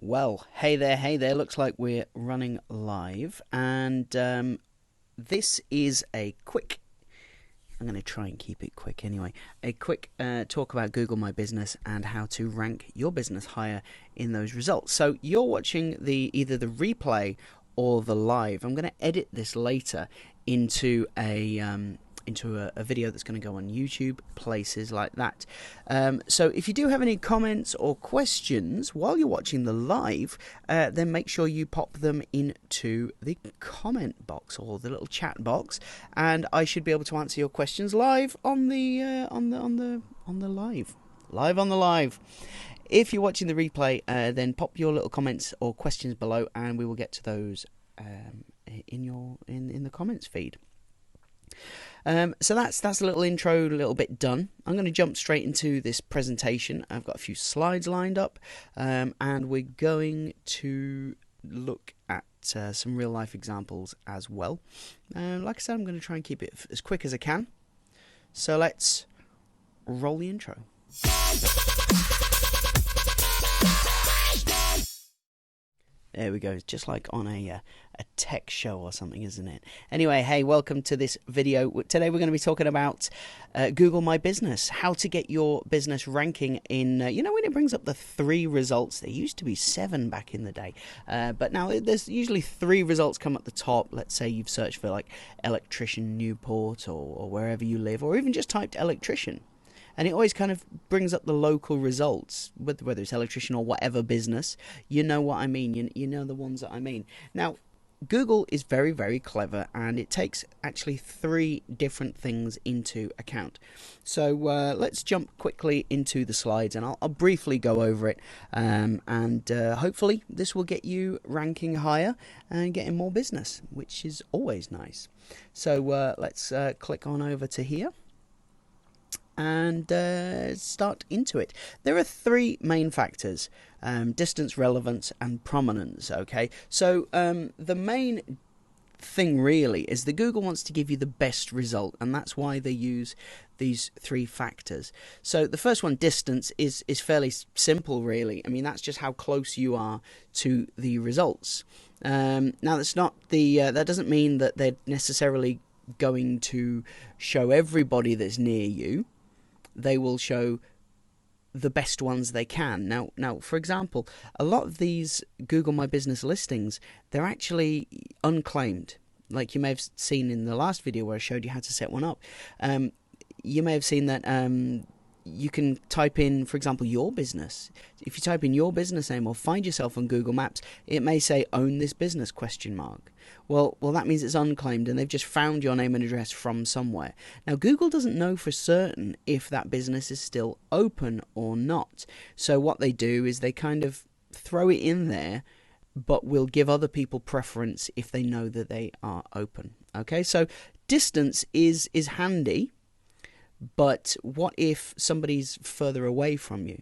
Well, hey there, looks like we're running live, and this is a quick, I'm going to try and keep it quick anyway, a quick talk about Google My Business and how to rank your business higher in those results. So you're watching either the replay or the live. I'm going to edit this later into a video that's going to go on YouTube, places like that. So if you do have any comments or questions while you're watching the live, then make sure you pop them into the comment box or the little chat box, and I should be able to answer your questions live on the live. If you're watching the replay, then pop your little comments or questions below, and we will get to those in the comments feed. So that's a little intro, a little bit done. I'm going to jump straight into this presentation. I've got a few slides lined up, and we're going to look at some real life examples as well. Like I said, I'm going to try and keep it as quick as I can. So let's roll the intro. There we go. It's just like on a tech show or something, isn't it? Anyway, hey, welcome to this video. Today we're going to be talking about Google My Business, how to get your business ranking in, when it brings up the 3 results. There used to be 7 back in the day, but now there's usually 3 results come at the top. Let's say you've searched for like electrician Newport or wherever you live, or even just typed electrician. And it always kind of brings up the local results, whether it's electrician or whatever business. You know what I mean. You know the ones that I mean. Now, Google is very, very clever, and it takes actually 3 different things into account. So let's jump quickly into the slides, and I'll briefly go over it. And hopefully this will get you ranking higher and getting more business, which is always nice. So let's click on over to here and start into it. There are 3 main factors: distance, relevance, and prominence. Okay, so the main thing really is that Google wants to give you the best result, and that's why they use these 3 factors. So the first one, distance, is fairly simple, really. I mean, that's just how close you are to the results. Now, that's not that doesn't mean that they're necessarily going to show everybody that's near you. They will show the best ones they can. Now, for example, a lot of these Google My Business listings, they're actually unclaimed. Like you may have seen in the last video where I showed you how to set one up. You may have seen that you can type in, for example, your business. If you type in your business name or find yourself on Google Maps, it may say own this business ? Well, that means it's unclaimed, and they've just found your name and address from somewhere. Now, Google doesn't know for certain if that business is still open or not. So what they do is they kind of throw it in there, but will give other people preference if they know that they are open. Okay, so distance is handy. But what if somebody's further away from you?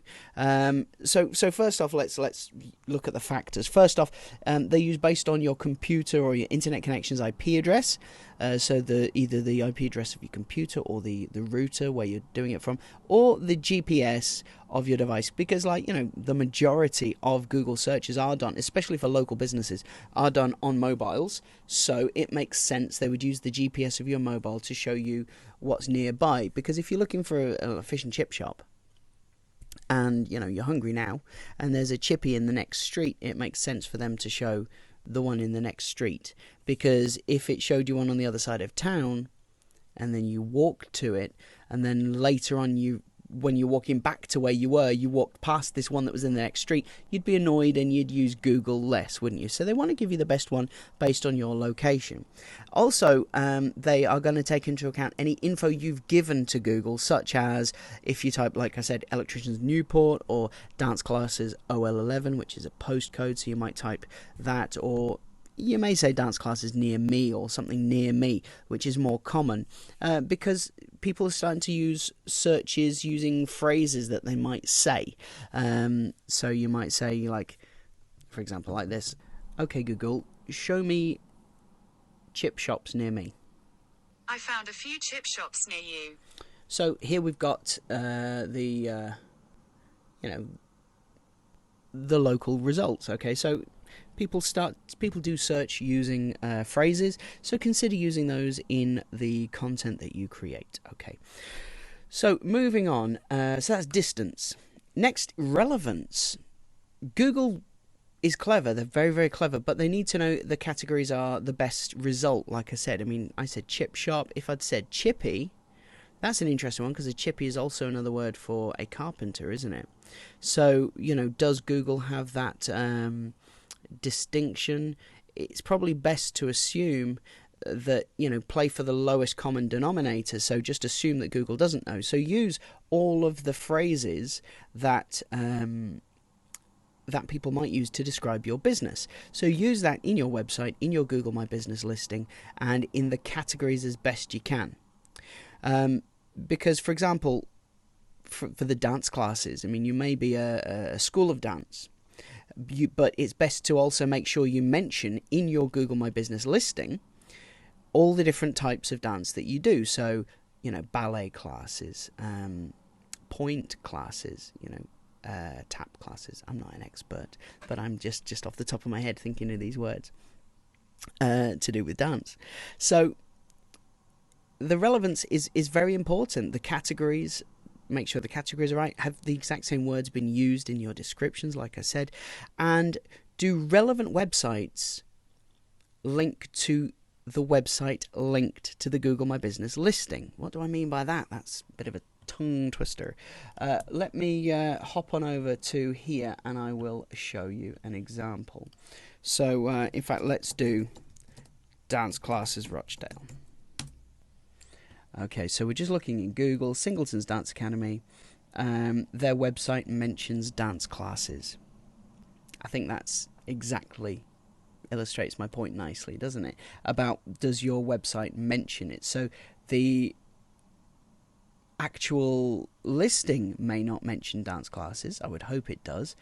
So first off, let's look at the factors. First off, they use based on your computer or your internet connection's IP address. So either the IP address of your computer or the router where you're doing it from, or the GPS of your device, because the majority of Google searches are done, especially for local businesses, are done on mobiles. So it makes sense they would use the GPS of your mobile to show you what's nearby, because if you're looking for a fish and chip shop and you're hungry now and there's a chippy in the next street, it makes sense for them to show the one in the next street, because if it showed you one on the other side of town and then you walked to it, and then later on when you're walking back to where you were, you walked past this one that was in the next street, you'd be annoyed and you'd use Google less, wouldn't you? So they want to give you the best one based on your location. Also, they are going to take into account any info you've given to Google, such as if you type, like I said, electricians Newport or dance classes OL11, which is a postcode, so you might type that, or you may say dance classes near me or something near me, which is more common, because people are starting to use searches using phrases that they might say. So you might say, like, for example, like this: okay, Google, show me chip shops near me. I found a few chip shops near you. So here we've got the local results. Okay, so people do search using phrases, so consider using those in the content that you create. Okay, so moving on, so that's distance. Next, relevance. Google is clever, they're very, very clever, but they need to know the categories are the best result. Like I said, I mean, I said chip shop. If I'd said chippy, that's an interesting one, because a chippy is also another word for a carpenter, isn't it? So, does Google have that distinction? It's probably best to assume that, play for the lowest common denominator. So just assume that Google doesn't know. So use all of the phrases that that people might use to describe your business. So use that in your website, in your Google My Business listing, and in the categories as best you can. Because, for example, for the dance classes, I mean, you may be a school of dance, but it's best to also make sure you mention in your Google My Business listing all the different types of dance that you do. So, ballet classes, point classes, tap classes. I'm not an expert, but I'm just off the top of my head thinking of these words to do with dance. So the relevance is very important. The categories, make sure the categories are right. Have the exact same words been used in your descriptions, like I said, and do relevant websites link to the website linked to the Google My Business listing? What do I mean by that? That's a bit of a tongue twister. Let me hop on over to here and I will show you an example. So in fact, let's do dance classes Rochdale. Okay, so we're just looking in Google, Singleton's Dance Academy. Their website mentions dance classes. I think that's exactly illustrates my point nicely, doesn't it? About, does your website mention it? So the actual listing may not mention dance classes. I would hope it does,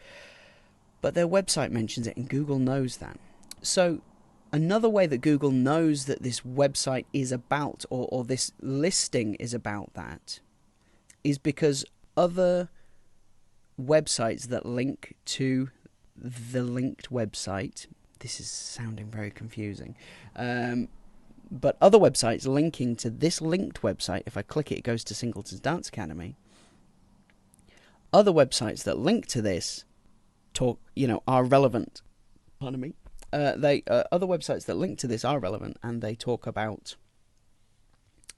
but their website mentions it, and Google knows that. So another way that Google knows that this website is about, or this listing is about that, is because other websites that link to the linked website, this is sounding very confusing, but other websites linking to this linked website, if I click it, it goes to Singleton's Dance Academy. Other websites that link to this are relevant. Pardon me. Other websites that link to this are relevant, and they talk about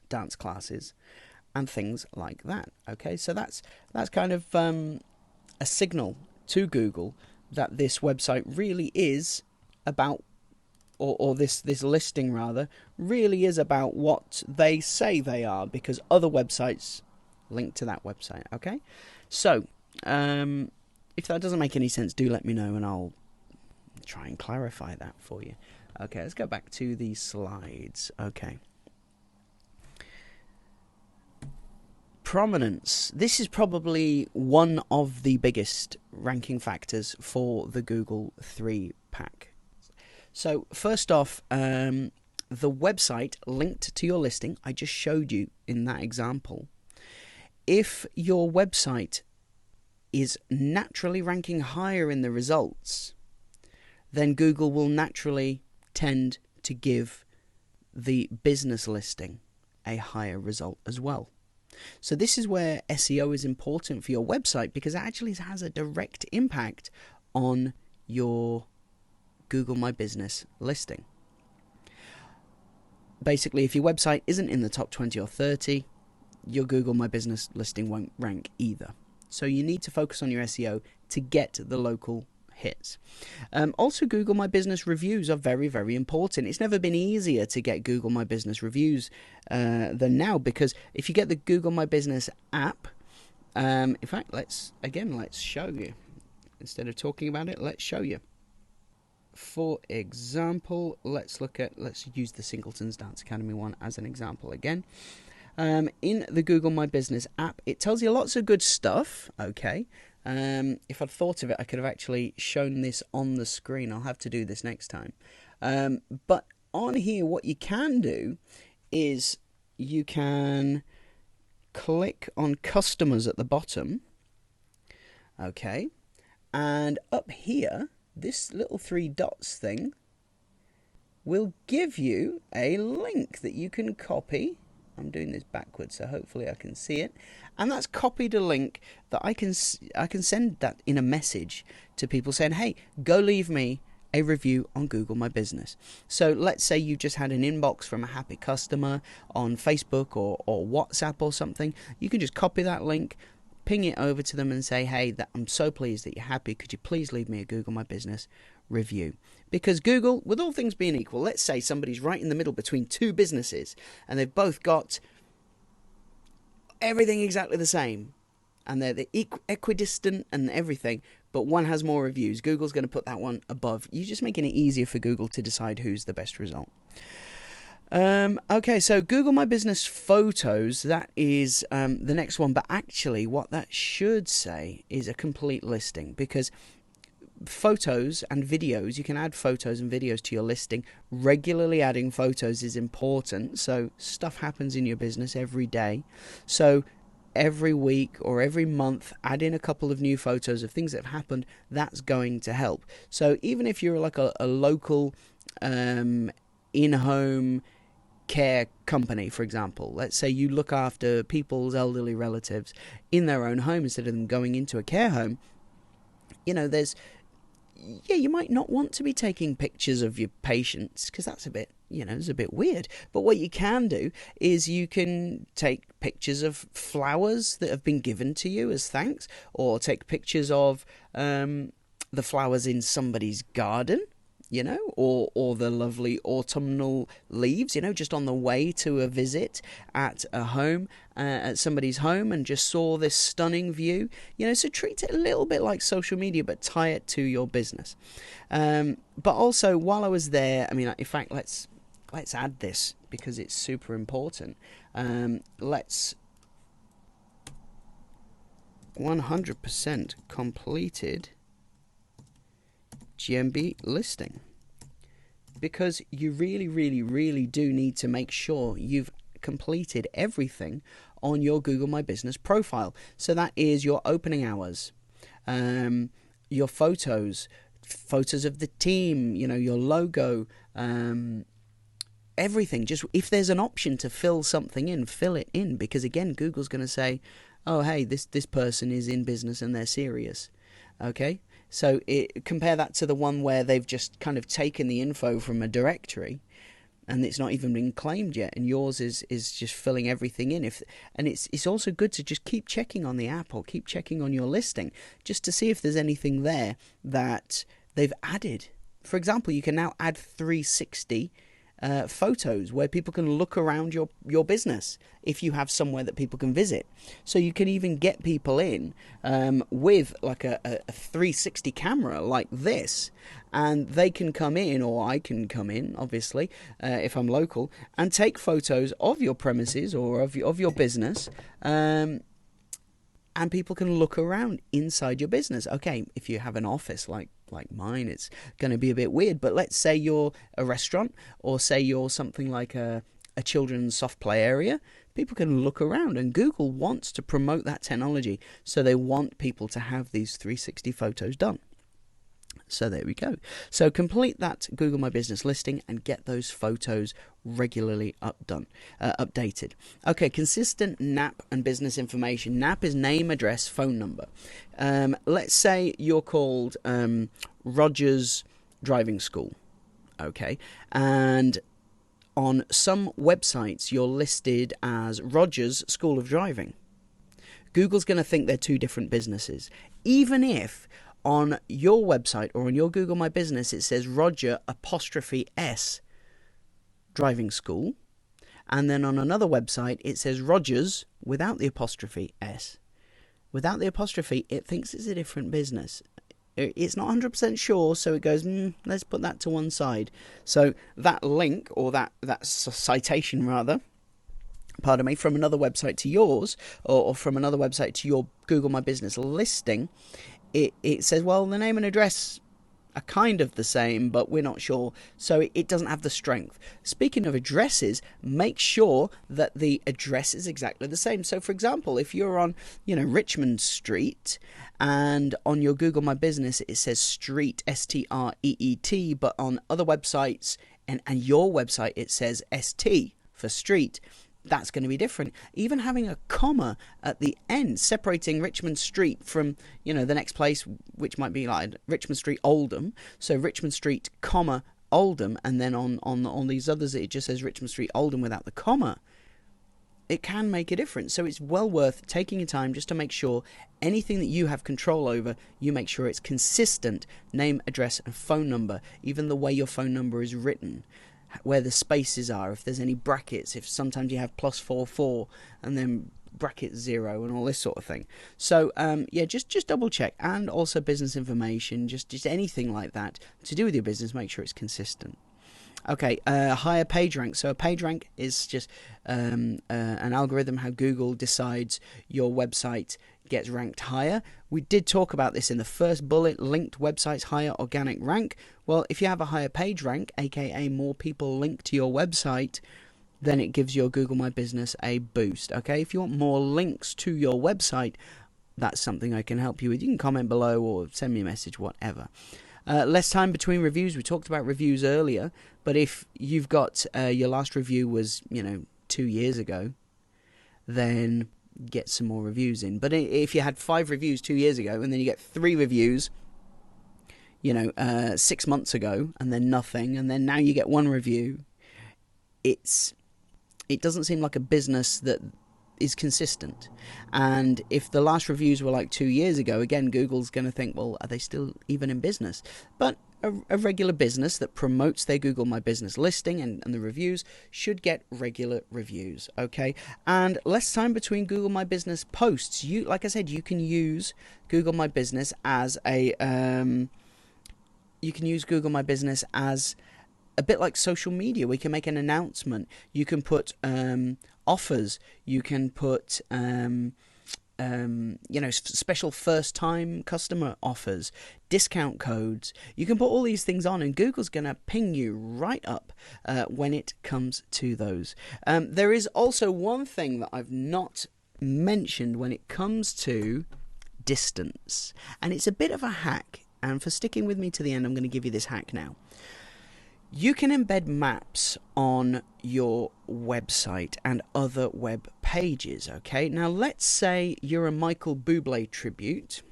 dance classes and things like that. Okay, so that's kind of a signal to Google that this website really is about, or this listing rather, really is about what they say they are, because other websites link to that website. Okay, so if that doesn't make any sense, do let me know and I'll try and clarify that for you. Okay, let's go back to the slides. Okay, prominence. This is probably one of the biggest ranking factors for the Google 3 pack. So first off, the website linked to your listing, I just showed you in that example. If your website is naturally ranking higher in the results, then Google will naturally tend to give the business listing a higher result as well. So this is where SEO is important for your website, because it actually has a direct impact on your Google My Business listing. Basically, if your website isn't in the top 20 or 30, your Google My Business listing won't rank either. So you need to focus on your SEO to get the local hits. Also, Google My Business reviews are very, very important. It's never been easier to get Google My Business reviews than now, because if you get the Google My Business app, in fact, let's show you. Instead of talking about it, let's show you. For example, let's use the Singleton's Dance Academy one as an example again. In the Google My Business app, it tells you lots of good stuff, okay? If I'd thought of it, I could have actually shown this on the screen. I'll have to do this next time. But on here, what you can do is you can click on customers at the bottom, okay? And up here, this little three dots thing will give you a link that you can copy. I'm doing this backwards, so hopefully I can see it. And that's copied a link that I can send that in a message to people saying, hey, go leave me a review on Google My Business. So let's say you just had an inbox from a happy customer on Facebook or WhatsApp or something. You can just copy that link, ping it over to them and say, hey, I'm so pleased that you're happy. Could you please leave me a Google My Business review? Because Google, with all things being equal, let's say somebody's right in the middle between two businesses and they've both got everything exactly the same and they're equidistant and everything, but one has more reviews. Google's going to put that one above. You're just making it easier for Google to decide who's the best result. Okay, so Google My Business Photos, that is the next one. But actually what that should say is a complete listing, because photos and videos, you can add photos and videos to your listing. Regularly adding photos is important. So stuff happens in your business every day. So every week or every month, add in a couple of new photos of things that have happened. That's going to help. So even if you're like a local in-home care company, for example, let's say you look after people's elderly relatives in their own home instead of them going into a care home, you might not want to be taking pictures of your patients because that's a bit, it's a bit weird. But what you can do is you can take pictures of flowers that have been given to you as thanks, or take pictures of the flowers in somebody's garden, or the lovely autumnal leaves, just on the way to a visit at a home, at somebody's home, and just saw this stunning view, so treat it a little bit like social media, but tie it to your business. But also, while I was there, in fact, let's add this because it's super important. Let's 100% completed GMB listing, because you really, really, really do need to make sure you've completed everything on your Google My Business profile. So that is your opening hours, your photos of the team, your logo, everything. Just if there's an option to fill something in, fill it in, because again, Google's going to say, oh, hey, this person is in business and they're serious. Okay, so compare that to the one where they've just kind of taken the info from a directory and it's not even been claimed yet, and yours is just filling everything in. And it's also good to just keep checking on the app or keep checking on your listing just to see if there's anything there that they've added. For example, you can now add 360 photos where people can look around your business if you have somewhere that people can visit. So you can even get people in with like a 360 camera like this, and they can come in, or I can come in, obviously, if I'm local, and take photos of your premises or of your business, and people can look around inside your business. Okay, if you have an office like mine, it's going to be a bit weird, but let's say you're a restaurant, or say you're something like a children's soft play area. People can look around, and Google wants to promote that technology, so they want people to have these 360 photos done. So there we go. So complete that Google My Business listing and get those photos regularly updated. Okay, consistent NAP and business information. NAP is name, address, phone number. Let's say you're called Rogers Driving School. Okay, and on some websites you're listed as Rogers School of Driving. Google's going to think they're two different businesses, even if on your website or on your Google My Business it says Roger_S Driving School, and then on another website it says Rogers without the apostrophe S. Without the apostrophe, it thinks it's a different business. It's not 100% sure, so it goes, let's put that to one side. So that link, or that citation rather, pardon me, from another website to yours, or from another website to your Google My Business listing, it says, well, the name and address are kind of the same, but we're not sure, so it doesn't have the strength. Speaking of addresses, make sure that the address is exactly the same. So for example, if you're on, Richmond Street, and on your Google My Business it says street, STREET, but on other websites and your website it says ST for street, that's going to be different. Even having a comma at the end separating Richmond Street from, the next place, which might be like Richmond Street Oldham, so Richmond Street, comma, Oldham, and then on these others it just says Richmond Street Oldham without the comma, it can make a difference. So it's well worth taking your time just to make sure anything that you have control over, you make sure it's consistent. Name, address, and phone number. Even the way your phone number is written, where the spaces are, if there's any brackets, if sometimes you have +44 and then bracket 0 and all this sort of thing. So just double check. And also business information, just anything like that to do with your business, make sure it's consistent. Okay, higher page rank. So a page rank is just an algorithm how Google decides your website gets ranked higher. We did talk about this in the first bullet, linked websites, higher organic rank. Well, if you have a higher page rank, aka more people link to your website, then it gives your Google My Business a boost. Okay, if you want more links to your website, that's something I can help you with. You can comment below or send me a message, whatever. Less time between reviews. We talked about reviews earlier, but if you've got your last review was 2 years ago, then get some more reviews in. But if you had 5 reviews 2 years ago and then you get 3 reviews 6 months ago and then nothing, and then now you get 1 review, it doesn't seem like a business that is consistent. And if the last reviews were like 2 years ago, again, Google's going to think, well, are they still even in business? But a regular business that promotes their Google My Business listing and the reviews should get regular reviews, okay? And less time between Google My Business posts. Like I said, you can use Google My Business as a a bit like social media. We can make an announcement. You can put offers. You can put special first-time customer offers, discount codes. You can put all these things on, and Google's going to ping you right up when it comes to those. There is also one thing that I've not mentioned when it comes to distance, and it's a bit of a hack. And for sticking with me to the end, I'm going to give you this hack now. You can embed maps on your website and other web pages, okay? Now, let's say you're a Michael Bublé tribute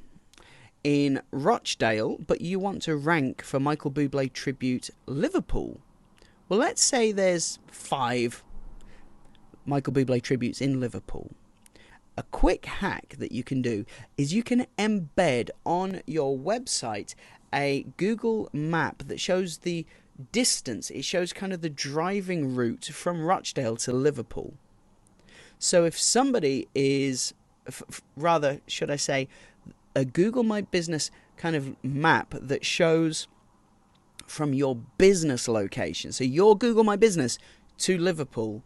in Rochdale, but you want to rank for Michael Bublé tribute Liverpool. Well, let's say there's 5 Michael Bublé tributes in Liverpool. A quick hack that you can do is you can embed on your website a Google map that shows the distance. It shows kind of the driving route from Rochdale to Liverpool. So if somebody is, rather, should I say, a Google My Business kind of map that shows from your business location, so your Google My Business to Liverpool,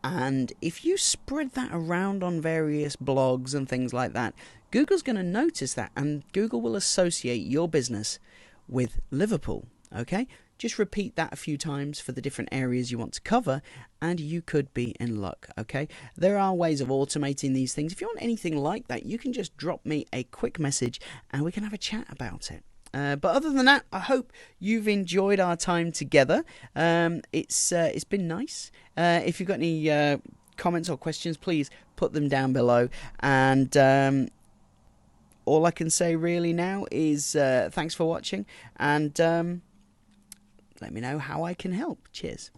and if you spread that around on various blogs and things like that, Google's going to notice that, and Google will associate your business with Liverpool, okay? Just repeat that a few times for the different areas you want to cover, and you could be in luck, okay? There are ways of automating these things. If you want anything like that, you can just drop me a quick message, and we can have a chat about it. But other than that, I hope you've enjoyed our time together. It's been nice. If you've got any comments or questions, please put them down below. And all I can say really now is thanks for watching, and let me know how I can help. Cheers.